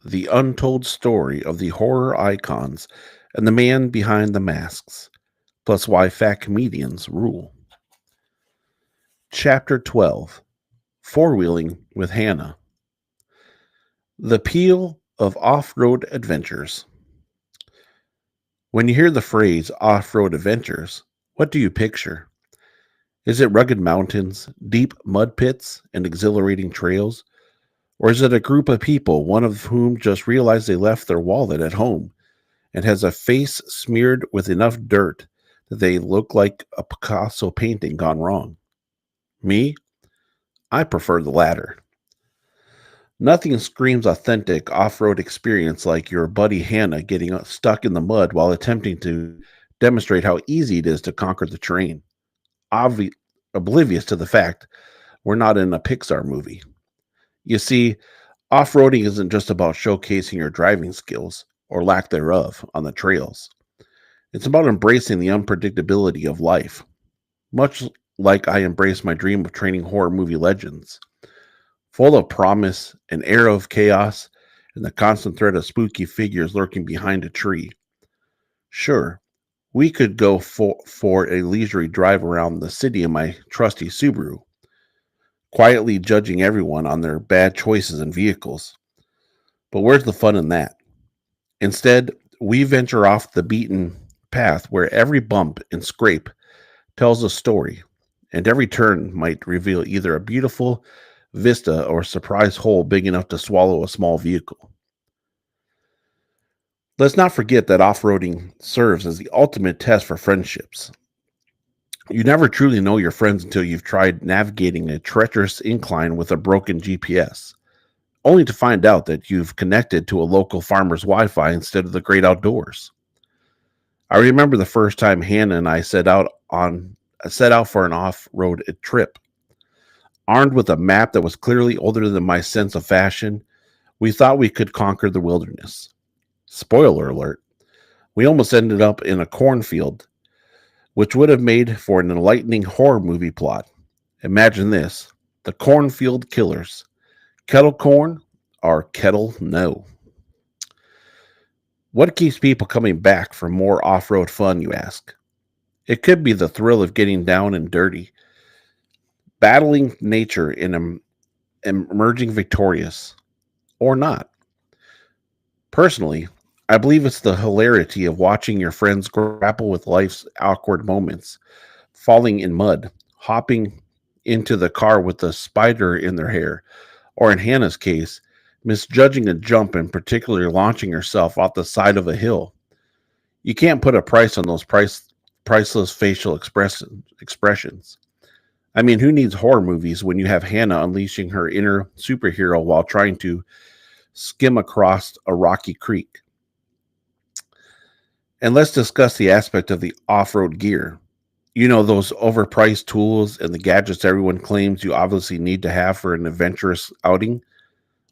the untold story of the horror icons and the man behind the masks, plus why fat comedians rule. Chapter 12: Four Wheeling with Hannah. The appeal of off road adventures. When you hear the phrase off road adventures, what do you picture? Is it rugged mountains, deep mud pits, and exhilarating trails? Or is it a group of people, one of whom just realized they left their wallet at home and has a face smeared with enough dirt that they look like a Picasso painting gone wrong? Me? I prefer the latter. Nothing screams authentic off road experience like your buddy Hannah getting stuck in the mud while attempting to demonstrate how easy it is to conquer the terrain, obvi- oblivious to the fact we're not in a Pixar movie. You see, off roading isn't just about showcasing your driving skills, or lack thereof, on the trails. It's about embracing the unpredictability of life, much like I embrace my dream of training horror movie legends. Full of promise, an air of chaos, and the constant threat of spooky figures lurking behind a tree. Sure, we could go for a leisurely drive around the city in my trusty Subaru, quietly judging everyone on their bad choices in vehicles. But where's the fun in that? Instead, we venture off the beaten path where every bump and scrape tells a story, and every turn might reveal either a beautiful vista or a surprise hole big enough to swallow a small vehicle. Let's not forget that off roading serves as the ultimate test for friendships. You never truly know your friends until you've tried navigating a treacherous incline with a broken GPS, only to find out that you've connected to a local farmer's Wi Fi instead of the great outdoors. I remember the first time Hannah and I set out for an off-road trip. Armed with a map that was clearly older than my sense of fashion, we thought we could conquer the wilderness. Spoiler alert, we almost ended up in a cornfield, which would have made for an enlightening horror movie plot. Imagine this: the cornfield killers. Kettle corn or kettle no? What keeps people coming back for more off road fun, you ask? It could be the thrill of getting down and dirty, battling nature and emerging victorious, or not. Personally, I believe it's the hilarity of watching your friends grapple with life's awkward moments, falling in mud, hopping into the car with a spider in their hair, or in Hannah's case, misjudging a jump and particularly launching herself off the side of a hill. You can't put a price on those priceless facial expressions. I mean, who needs horror movies when you have Hannah unleashing her inner superhero while trying to skim across a rocky creek? And let's discuss the aspect of the off road gear. You know, those overpriced tools and the gadgets everyone claims you obviously need to have for an adventurous outing.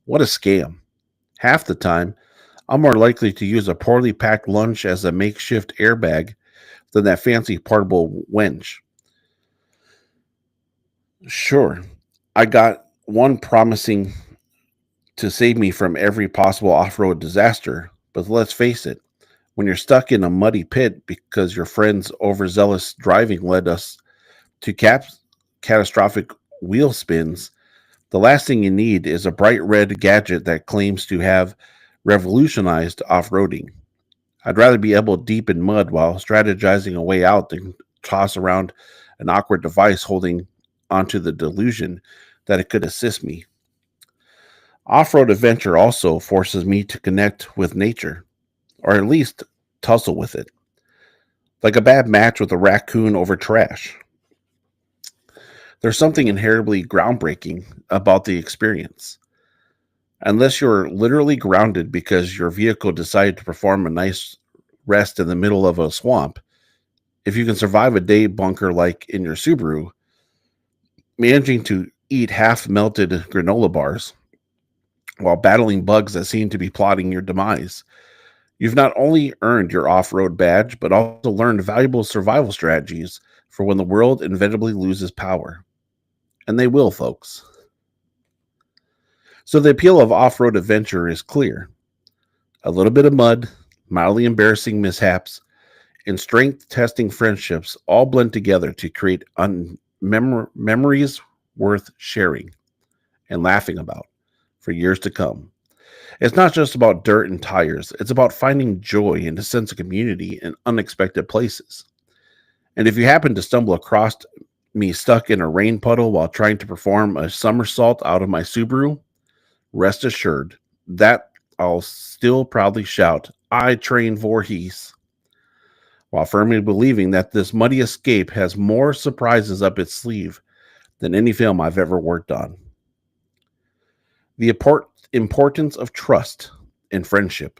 What a scam. Half the time, I'm more likely to use a poorly packed lunch as a makeshift airbag than that fancy portable wench. Sure, I got one promising to save me from every possible off road disaster, but let's face it, when you're stuck in a muddy pit because your friend's overzealous driving led us to catastrophic wheel spins, the last thing you need is a bright red gadget that claims to have revolutionized off roading. I'd rather be able deep in mud while strategizing a way out than toss around an awkward device holding onto the delusion that it could assist me. Off road adventure also forces me to connect with nature, or at least tussle with it, like a bad match with a raccoon over trash. There's something inherently groundbreaking about the experience. Unless you're literally grounded because your vehicle decided to perform a nice rest in the middle of a swamp, if you can survive a day bunker like in your Subaru, managing to eat half melted granola bars while battling bugs that seem to be plotting your demise, you've not only earned your off road badge, but also learned valuable survival strategies for when the world inevitably loses power. And they will, folks. So the appeal of off road adventure is clear. A little bit of mud, mildly embarrassing mishaps, and strength testing friendships all blend together to create memories worth sharing and laughing about for years to come. It's not just about dirt and tires, it's about finding joy and a sense of community in unexpected places. And if you happen to stumble across me stuck in a rain puddle while trying to perform a somersault out of my Subaru, rest assured that I'll still proudly shout, I train Voorhees, while firmly believing that this muddy escape has more surprises up its sleeve than any film I've ever worked on. The importance of trust in friendship.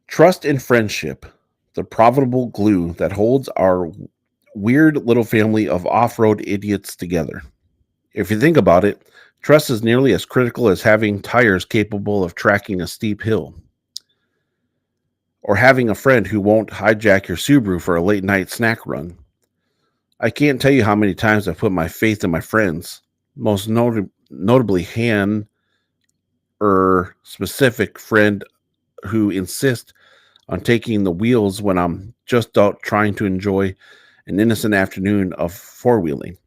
Trust in friendship, the profitable glue that holds our weird little family of off road idiots together. If you think about it, trust is nearly as critical as having tires capable of tracking a steep hill, or having a friend who won't hijack your Subaru for a late night snack run. I can't tell you how many times I've put my faith in my friends, notably Han, or specific friend who insists on taking the wheels when I'm just out trying to enjoy an innocent afternoon of four wheeling.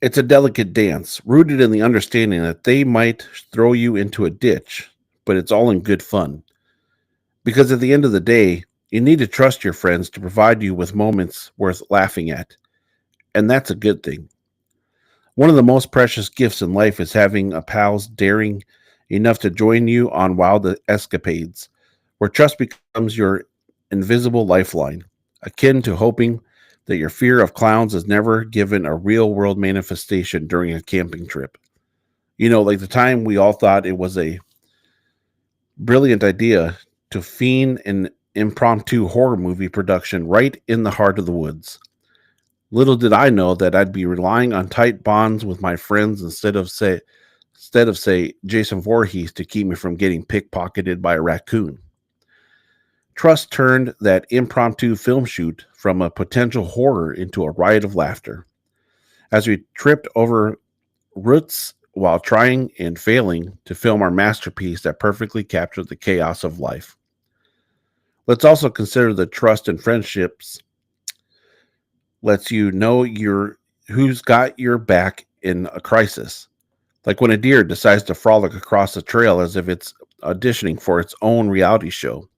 It's a delicate dance, rooted in the understanding that they might throw you into a ditch, but it's all in good fun. Because at the end of the day, you need to trust your friends to provide you with moments worth laughing at, and that's a good thing. One of the most precious gifts in life is having a pals daring enough to join you on wild escapades, where trust becomes your invisible lifeline, akin to hoping that your fear of clowns is never given a real world manifestation during a camping trip. Like the time we all thought it was a brilliant idea to fiend an impromptu horror movie production right in the heart of the woods. Little did I know that I'd be relying on tight bonds with my friends instead of say Jason Voorhees to keep me from getting pickpocketed by a raccoon. Trust turned that impromptu film shoot from a potential horror into a riot of laughter as we tripped over roots while trying and failing to film our masterpiece that perfectly captured the chaos of life. Let's also consider the trust and friendships lets you know who's got your back in a crisis. Like when a deer decides to frolic across the trail as if it's auditioning for its own reality show.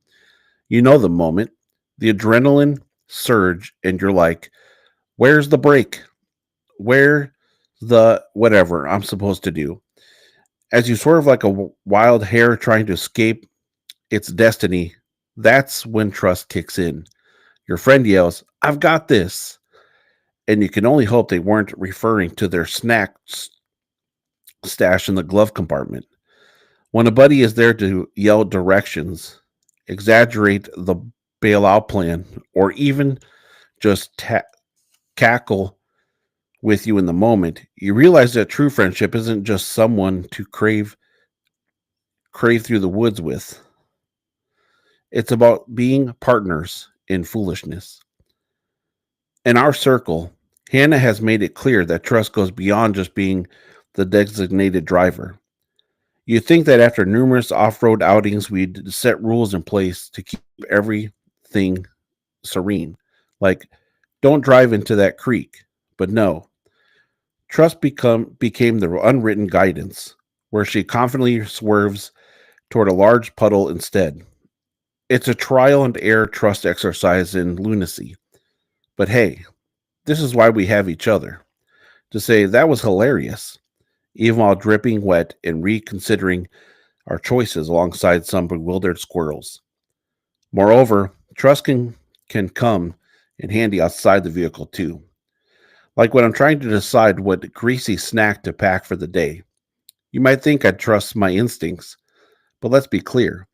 You know the moment, the adrenaline surge, and you're like, where's the break? Where the whatever I'm supposed to do? As you swerve like a wild hare trying to escape its destiny, that's when trust kicks in. Your friend yells, I've got this. And you can only hope they weren't referring to their snack stash in the glove compartment. When a buddy is there to yell directions, exaggerate the bailout plan, or even just cackle with you in the moment, you realize that true friendship isn't just someone to crave through the woods with. It's about being partners in foolishness. In our circle, Hannah has made it clear that trust goes beyond just being the designated driver. You'd think that after numerous off road outings, we'd set rules in place to keep everything serene. Like, don't drive into that creek. But no, trust became the unwritten guidance, where she confidently swerves toward a large puddle instead. It's a trial and error trust exercise in lunacy. But hey, this is why we have each other. To say that was hilarious, even while dripping wet and reconsidering our choices alongside some bewildered squirrels. Moreover, trust can come in handy outside the vehicle too. Like when I'm trying to decide what greasy snack to pack for the day. You might think I'd trust my instincts, but let's be clear.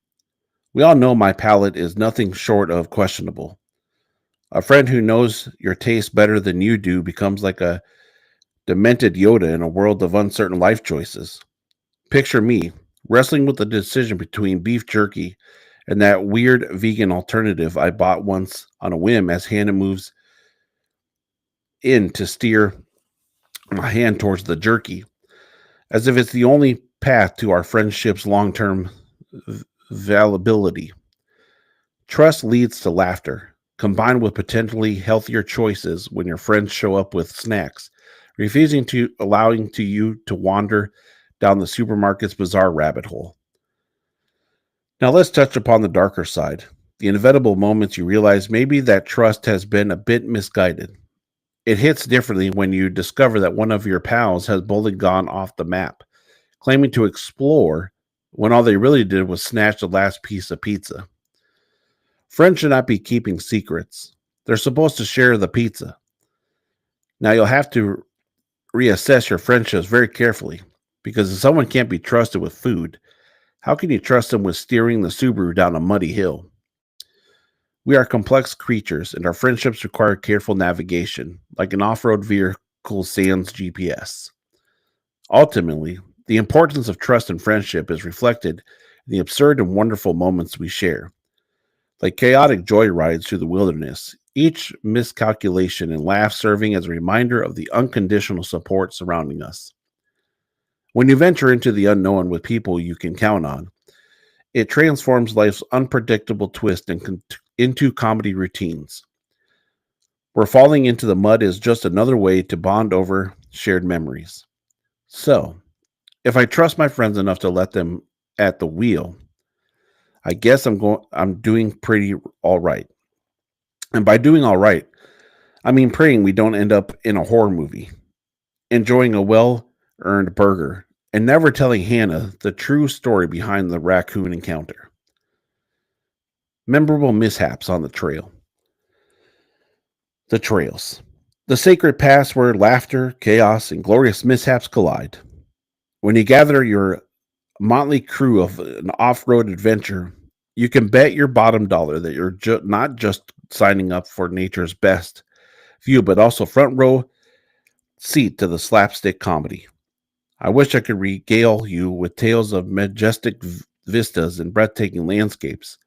We all know my palate is nothing short of questionable. A friend who knows your taste better than you do becomes like a demented Yoda in a world of uncertain life choices. Picture me wrestling with the decision between beef jerky and that weird vegan alternative I bought once on a whim as Hannah moves in to steer my hand towards the jerky, as if it's the only path to our friendship's long term valuability. Trust leads to laughter, combined with potentially healthier choices when your friends show up with snacks, refusing to allowing to you to wander down the supermarket's bizarre rabbit hole. Now let's touch upon the darker side. The inevitable moments you realize maybe that trust has been a bit misguided. It hits differently when you discover that one of your pals has boldly gone off the map, claiming to explore when all they really did was snatch the last piece of pizza. Friends should not be keeping secrets. They're supposed to share the pizza. Now you'll have to reassess your friendships very carefully because if someone can't be trusted with food, how can you trust them with steering the Subaru down a muddy hill? We are complex creatures and our friendships require careful navigation, like an off road vehicle sans GPS. Ultimately, the importance of trust and friendship is reflected in the absurd and wonderful moments we share. Like chaotic joyrides through the wilderness, each miscalculation and laugh serving as a reminder of the unconditional support surrounding us. When you venture into the unknown with people you can count on, it transforms life's unpredictable twist into comedy routines, where falling into the mud is just another way to bond over shared memories. So, if I trust my friends enough to let them at the wheel, I guess I'm doing pretty all right. And by doing all right, I mean praying we don't end up in a horror movie, enjoying a well-earned burger, and never telling Hannah the true story behind the raccoon encounter. Memorable mishaps on the trail. The trails. The sacred paths where laughter, chaos, and glorious mishaps collide. When you gather your motley crew of an off road adventure, you can bet your bottom dollar that you're not just signing up for nature's best view, but also front row seat to the slapstick comedy. I wish I could regale you with tales of majestic vistas and breathtaking landscapes,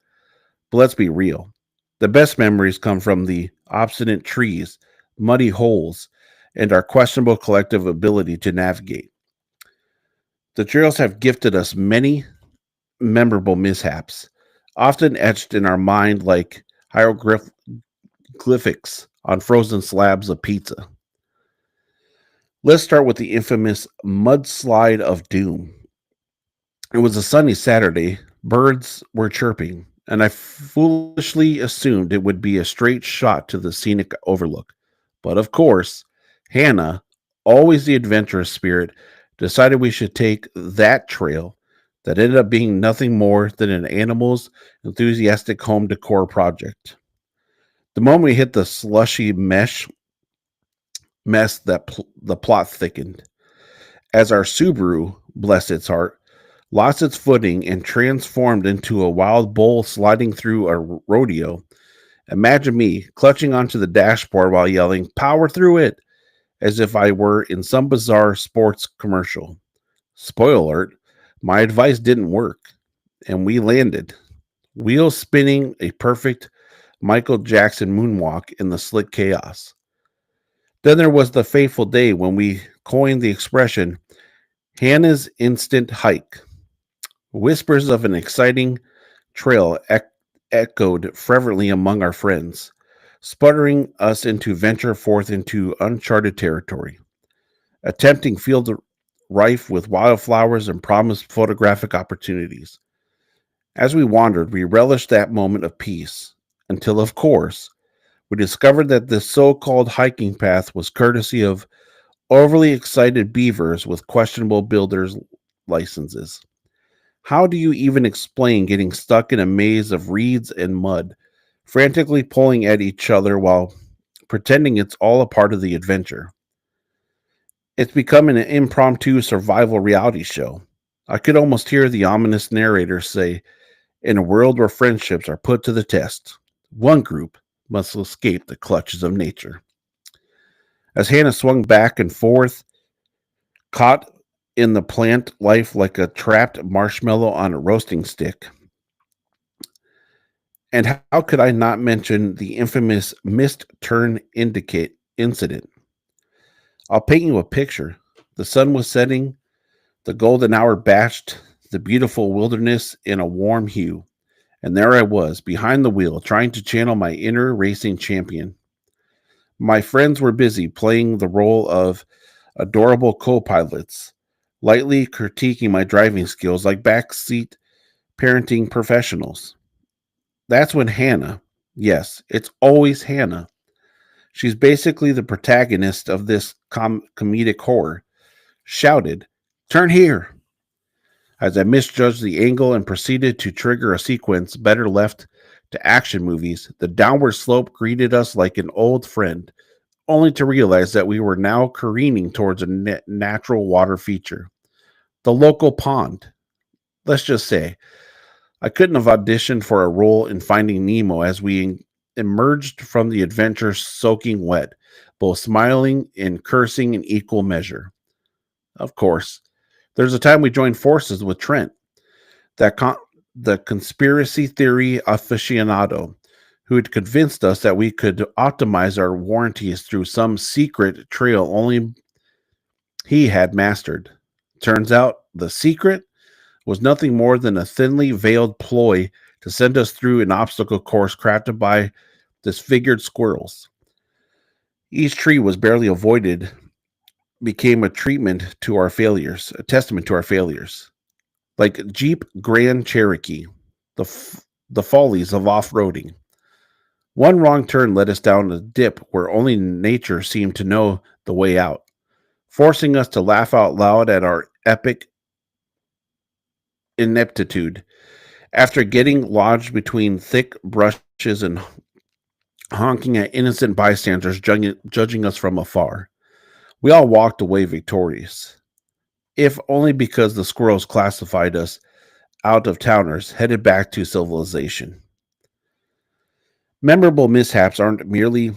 but let's be real. The best memories come from the obstinate trees, muddy holes, and our questionable collective ability to navigate. The trails have gifted us many memorable mishaps, often etched in our mind like hieroglyphics on frozen slabs of pizza. Let's start with the infamous mudslide of doom. It was a sunny Saturday, birds were chirping, and I foolishly assumed it would be a straight shot to the scenic overlook. But of course, Hannah, always the adventurous spirit, decided we should take that trail that ended up being nothing more than an animal's enthusiastic home decor project. The moment we hit the slushy mess the plot thickened. As our Subaru, bless its heart, lost its footing and transformed into a wild bull sliding through a rodeo, imagine me clutching onto the dashboard while yelling, "Power through it!" as if I were in some bizarre sports commercial. Spoiler alert, my advice didn't work, and we landed, wheels spinning a perfect Michael Jackson moonwalk in the slick chaos. Then there was the fateful day when we coined the expression Hannah's instant hike. Whispers of an exciting trail echoed fervently among our friends, sputtering us into venture forth into uncharted territory, a tempting field rife with wildflowers and promised photographic opportunities. As we wandered, we relished that moment of peace until, of course, we discovered that this so called hiking path was courtesy of overly excited beavers with questionable builders' licenses. How do you even explain getting stuck in a maze of reeds and mud, frantically pulling at each other while pretending it's all a part of the adventure? It's become an impromptu survival reality show. I could almost hear the ominous narrator say, in a world where friendships are put to the test, one group must escape the clutches of nature. As Hannah swung back and forth, caught in the plant life like a trapped marshmallow on a roasting stick. And how could I not mention the infamous missed turn indicate incident? I'll paint you a picture. The sun was setting, The golden hour batched the beautiful wilderness in a warm hue, and there I was, behind the wheel, trying to channel my inner racing champion. My friends were busy playing the role of adorable co pilots, lightly critiquing my driving skills like backseat parenting professionals. That's when Hannah, yes, it's always Hannah. She's basically the protagonist of this comedic horror, shouted, "Turn here!" as I misjudged the angle and proceeded to trigger a sequence better left to action movies. The downward slope greeted us like an old friend, only to realize that we were now careening towards a natural water feature. The local pond. Let's just say, I couldn't have auditioned for a role in Finding Nemo as we emerged from the adventure soaking wet, both smiling and cursing in equal measure. Of course, there's a time we joined forces with Trent, that the conspiracy theory aficionado, who had convinced us that we could optimize our warranties through some secret trail only he had mastered. Turns out the secret was nothing more than a thinly veiled ploy to send us through an obstacle course crafted by disfigured squirrels. Each tree was barely avoided, became a treatment to our failures, a testament to our failures. Like Jeep Grand Cherokee, the follies of off-roading. One wrong turn led us down a dip where only nature seemed to know the way out, forcing us to laugh out loud at our epic ineptitude. After getting lodged between thick brushes and honking at innocent bystanders judging us from afar, we all walked away victorious, if only because the squirrels classified us out of towners headed back to civilization. Memorable mishaps aren't merely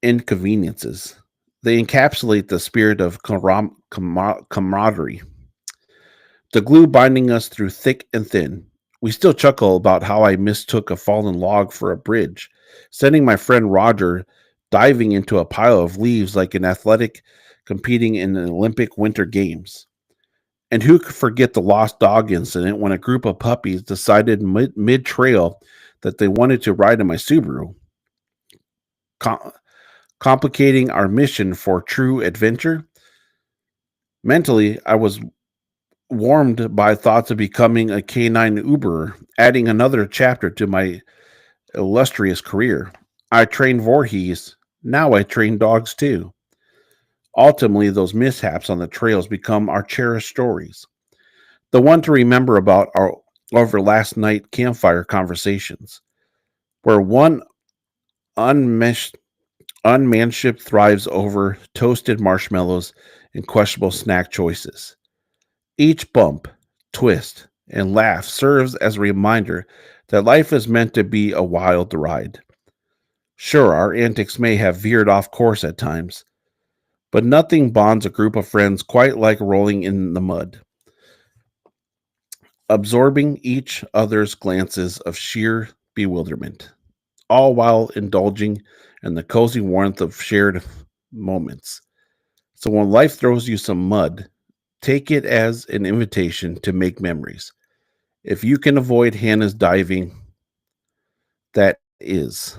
inconveniences, they encapsulate the spirit of camaraderie, the glue binding us through thick and thin. We still chuckle about how I mistook a fallen log for a bridge, sending my friend Roger diving into a pile of leaves like an athletic competing in an Olympic Winter Games. And who could forget the lost dog incident when a group of puppies decided mid trail that they wanted to ride in my Subaru, com- complicating our mission for true adventure? Mentally, I was warmed by thoughts of becoming a canine Uberer, adding another chapter to my illustrious career. I trained Voorhees. Now I train dogs too. Ultimately, those mishaps on the trails become our cherished stories. The one to remember about our over last night campfire conversations, where one unmeshed unmanship thrives over toasted marshmallows and questionable snack choices. Each bump, twist, and laugh serves as a reminder that life is meant to be a wild ride. Sure, our antics may have veered off course at times, but nothing bonds a group of friends quite like rolling in the mud, absorbing each other's glances of sheer bewilderment, all while indulging in the cozy warmth of shared moments. So when life throws you some mud, take it as an invitation to make memories. If you can avoid Hannah's diving, that is.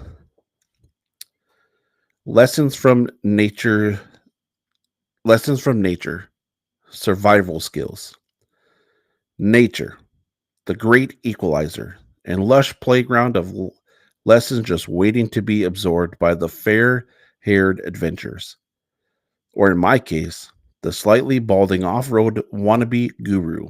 Lessons from nature, lessons from nature, survival skills. Nature, the great equalizer, and lush playground of lessons just waiting to be absorbed by the fair-haired adventurers. Or in my case, the slightly balding off-road wannabe guru.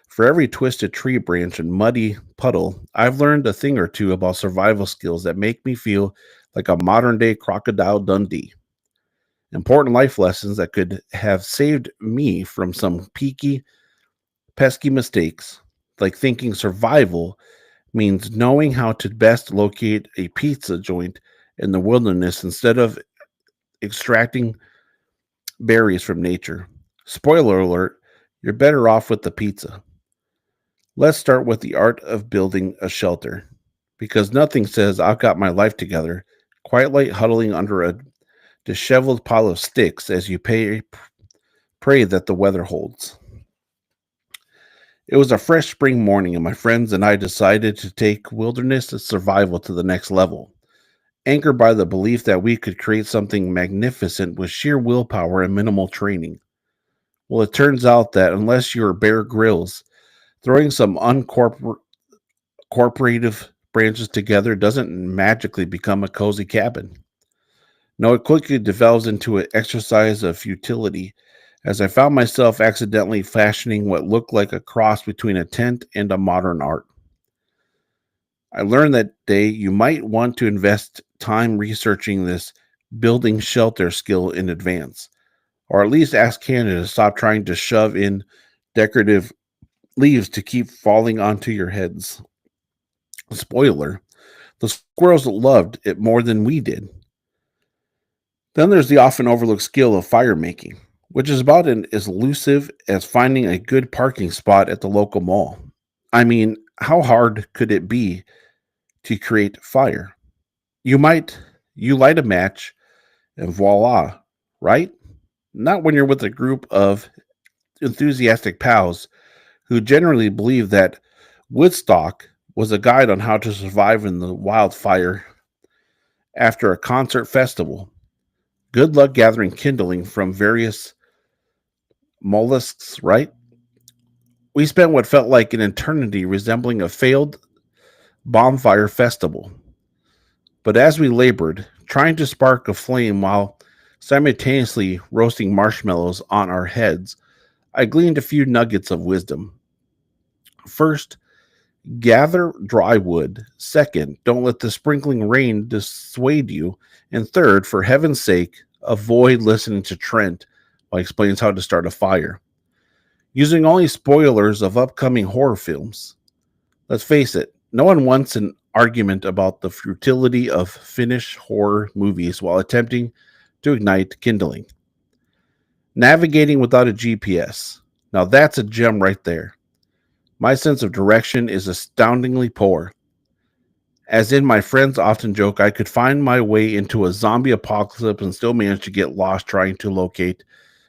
For every twisted tree branch and muddy puddle, I've learned a thing or two about survival skills that make me feel like a modern day crocodile Dundee. Important life lessons that could have saved me from some peaky, pesky mistakes, like thinking survival means knowing how to best locate a pizza joint in the wilderness instead of extracting berries from nature. Spoiler alert, you're better off with the pizza. Let's start with the art of building a shelter, because nothing says I've got my life together quite like huddling under a disheveled pile of sticks as you pray that the weather holds. It was a fresh spring morning, and my friends and I decided to take wilderness survival to the next level, anchored by the belief that we could create something magnificent with sheer willpower and minimal training. Well, it turns out that unless you're Bear Grylls, throwing some uncooperative branches together doesn't magically become a cozy cabin. No, it quickly develops into an exercise of futility, as I found myself accidentally fashioning what looked like a cross between a tent and a modern art. I learned that day you might want to invest time researching this building shelter skill in advance, or at least ask Canada to stop trying to shove in decorative leaves to keep falling onto your heads. Spoiler, the squirrels loved it more than we did. Then there's the often overlooked skill of fire making, which is about as elusive as finding a good parking spot at the local mall. I mean, how hard could it be to create fire? You might you light a match and voila, right? Not when you're with a group of enthusiastic pals who generally believe that Woodstock was a guide on how to survive in the wildfire after a concert festival. Good luck gathering kindling from various mollusks, right? We spent what felt like an eternity resembling a failed bonfire festival. But as we labored, trying to spark a flame while simultaneously roasting marshmallows on our heads, I gleaned a few nuggets of wisdom. First, gather dry wood. Second, don't let the sprinkling rain dissuade you. And third, for heaven's sake, avoid listening to Trent while he explains how to start a fire, using only spoilers of upcoming horror films. Let's face it, no one wants an argument about the futility of Finnish horror movies while attempting to ignite kindling. Navigating without a GPS. Now that's a gem right there. My sense of direction is astoundingly poor. As in, my friends often joke, I could find my way into a zombie apocalypse and still manage to get lost trying to locate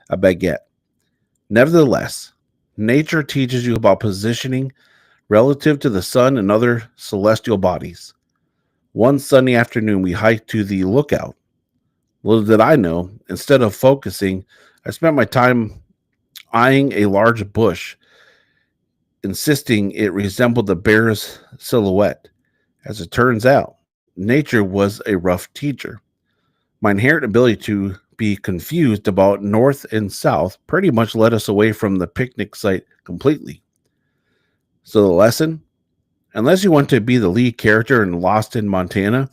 a baguette. Nevertheless, nature teaches you about positioning relative to the sun and other celestial bodies. One sunny afternoon, we hiked to the lookout. Little did I know, instead of focusing, I spent my time eyeing a large bush, insisting it resembled the bear's silhouette. As it turns out, nature was a rough teacher. My inherent ability to be confused about north and south pretty much led us away from the picnic site completely. So, the lesson: unless you want to be the lead character in Lost in Montana,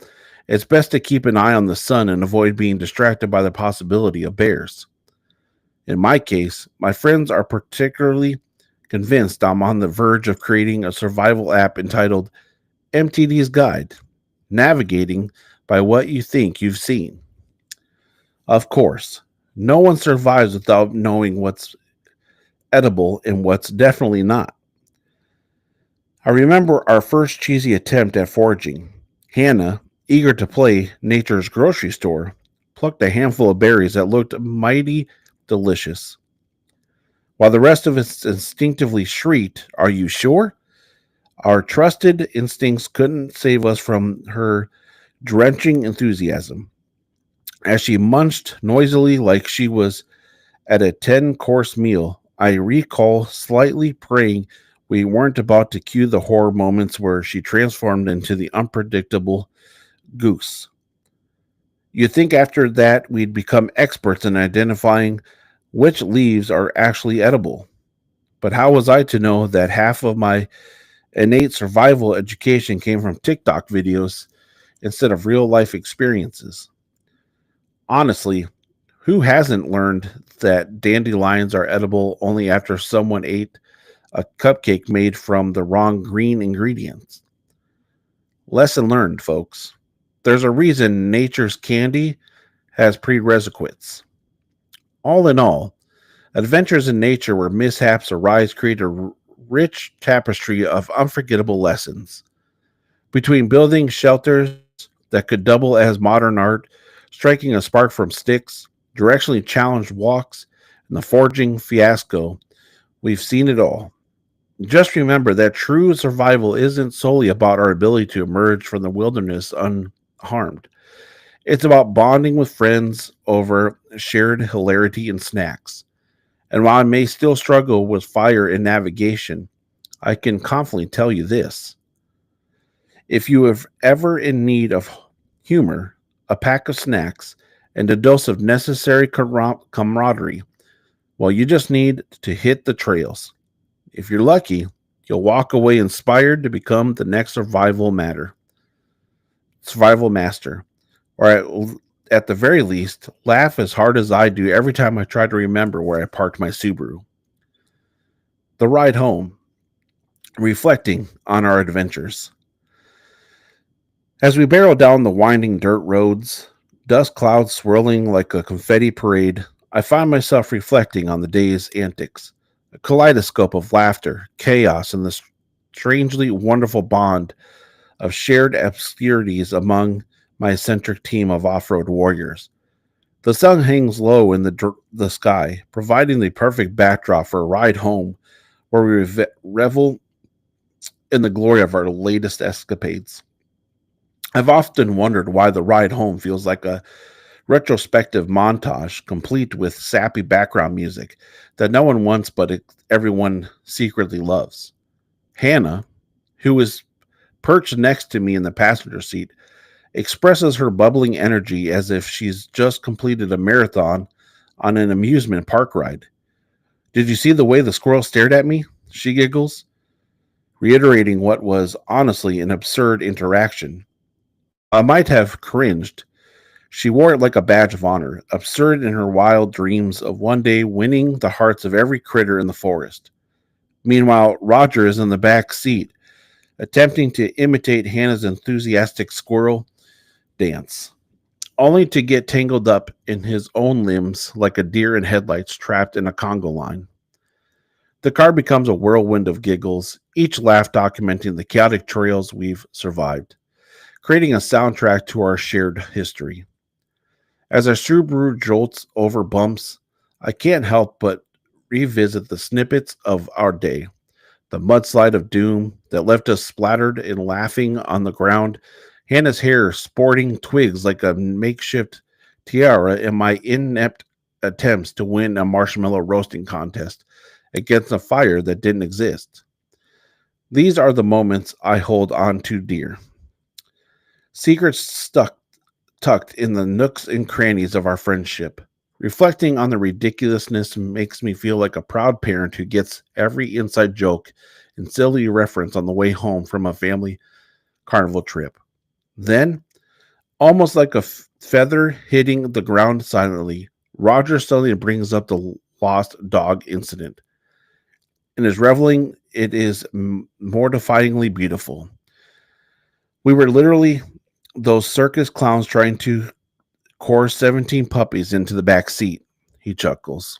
it's best to keep an eye on the sun and avoid being distracted by the possibility of bears. In my case, my friends are particularly convinced I'm on the verge of creating a survival app entitled MTD's Guide, Navigating by What You Think You've Seen. Of course, no one survives without knowing what's edible and what's definitely not. I remember our first cheesy attempt at foraging. Hannah, eager to play nature's grocery store, plucked a handful of berries that looked mighty delicious, while the rest of us instinctively shrieked, "Are you sure?" Our trusted instincts couldn't save us from her drenching enthusiasm. As she munched noisily like she was at a 10-course meal, I recall slightly praying we weren't about to cue the horror moments where she transformed into the unpredictable goose. You'd think after that we'd become experts in identifying which leaves are actually edible. But how was I to know that half of my innate survival education came from TikTok videos instead of real life experiences? Honestly, who hasn't learned that dandelions are edible only after someone ate a cupcake made from the wrong green ingredients? Lesson learned, folks. There's a reason nature's candy has prerequisites. All in all, adventures in nature where mishaps arise create a rich tapestry of unforgettable lessons. Between building shelters that could double as modern art, striking a spark from sticks, directionally challenged walks, and the forging fiasco, we've seen it all. Just remember that true survival isn't solely about our ability to emerge from the wilderness unharmed. It's about bonding with friends over shared hilarity and snacks. And while I may still struggle with fire and navigation, I can confidently tell you this: if you are ever in need of humor, a pack of snacks, and a dose of necessary camaraderie, well, you just need to hit the trails. If you're lucky, you'll walk away inspired to become the next survival master, or at the very least, laugh as hard as I do every time I try to remember where I parked my Subaru. The ride home, reflecting on our adventures. As we barrel down the winding dirt roads, dust clouds swirling like a confetti parade, I find myself reflecting on the day's antics, a kaleidoscope of laughter, chaos, and the strangely wonderful bond of shared obscurities among my eccentric team of off road warriors. The sun hangs low in the sky, providing the perfect backdrop for a ride home where we revel in the glory of our latest escapades. I've often wondered why the ride home feels like a retrospective montage complete with sappy background music that no one wants but everyone secretly loves. Hannah, who is perched next to me in the passenger seat, expresses her bubbling energy as if she's just completed a marathon on an amusement park ride. Did you see the way the squirrel stared at me? She giggles, reiterating what was honestly an absurd interaction. While I might have cringed, she wore it like a badge of honor, absurd in her wild dreams of one day winning the hearts of every critter in the forest. Meanwhile, Roger is in the back seat, attempting to imitate Hannah's enthusiastic squirrel dance, only to get tangled up in his own limbs like a deer in headlights trapped in a Congo line. The car becomes a whirlwind of giggles, each laugh documenting the chaotic trails we've survived, creating a soundtrack to our shared history. As our Subaru jolts over bumps, I can't help but revisit the snippets of our day: the mudslide of doom that left us splattered and laughing on the ground, Hannah's hair sporting twigs like a makeshift tiara in my inept attempts to win a marshmallow roasting contest against a fire that didn't exist. These are the moments I hold on to dear. Secrets tucked in the nooks and crannies of our friendship. Reflecting on the ridiculousness makes me feel like a proud parent who gets every inside joke and silly reference on the way home from a family carnival trip. Then, almost like a feather hitting the ground silently, Roger suddenly brings up the lost dog incident. In his reveling, it is mortifyingly beautiful. We were literally those circus clowns trying to course 17 puppies into the back seat, he chuckles.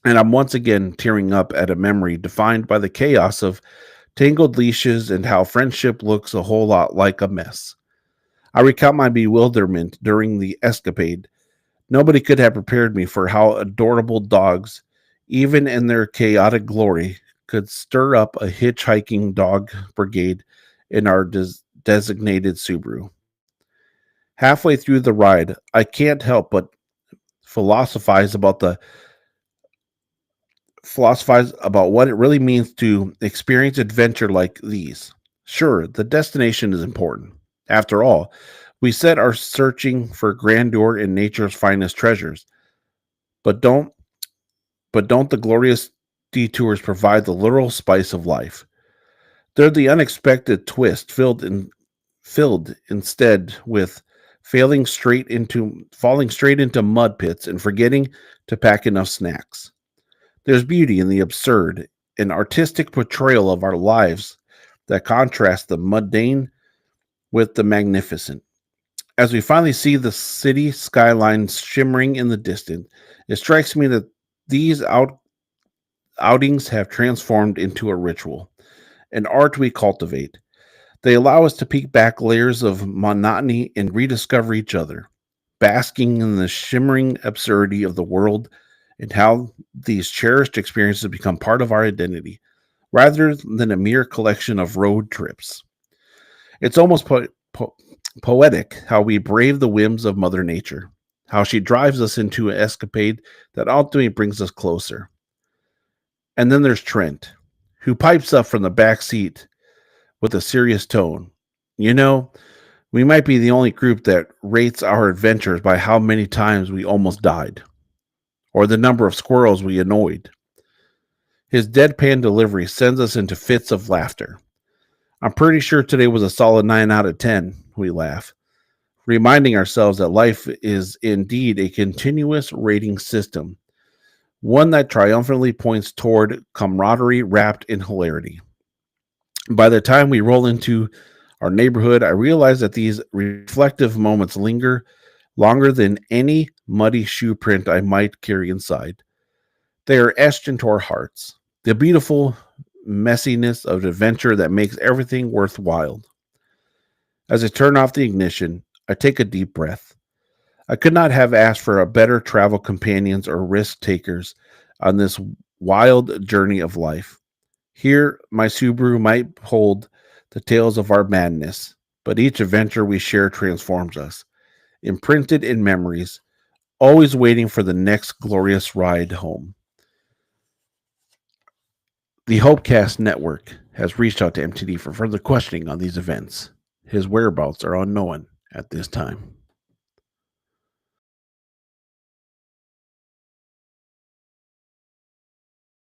And I'm once again tearing up at a memory defined by the chaos of tangled leashes and how friendship looks a whole lot like a mess. I recount my bewilderment during the escapade. Nobody could have prepared me for how adorable dogs, even in their chaotic glory, could stir up a hitchhiking dog brigade in our designated Subaru. Halfway through the ride, I can't help but philosophize about the philosophize about what it really means to experience adventure like these. Sure, the destination is important. After all, we set our searching for grandeur in nature's finest treasures. But don't the glorious detours provide the literal spice of life? They're the unexpected twist filled instead with falling straight into mud pits and forgetting to pack enough snacks. There's beauty in the absurd, an artistic portrayal of our lives that contrasts the mundane with the magnificent. As we finally see the city skyline shimmering in the distance, it strikes me that these outings have transformed into a ritual, an art we cultivate. They allow us to peek back layers of monotony and rediscover each other, basking in the shimmering absurdity of the world and how these cherished experiences become part of our identity. rather than a mere collection of road trips. It's almost poetic how we brave the whims of Mother Nature, how she drives us into an escapade that ultimately brings us closer. And then there's Trent, who pipes up from the back seat with a serious tone. You know, we might be the only group that rates our adventures by how many times we almost died, or the number of squirrels we annoyed. His deadpan delivery sends us into fits of laughter. I'm pretty sure today was a solid 9 out of 10, we laugh, reminding ourselves that life is indeed a continuous rating system, one that triumphantly points toward camaraderie wrapped in hilarity. By the time we roll into our neighborhood, I realize that these reflective moments linger longer than any muddy shoe print I might carry inside. They are etched into our hearts, the beautiful messiness of adventure that makes everything worthwhile. As I turn off the ignition, I take a deep breath. I could not have asked for a better travel companions or risk takers on this wild journey of life. Here, my Subaru might hold the tales of our madness, but each adventure we share transforms us, imprinted in memories, always waiting for the next glorious ride home. The Hopecast Network has reached out to MTD for further questioning on these events. His whereabouts are unknown at this time.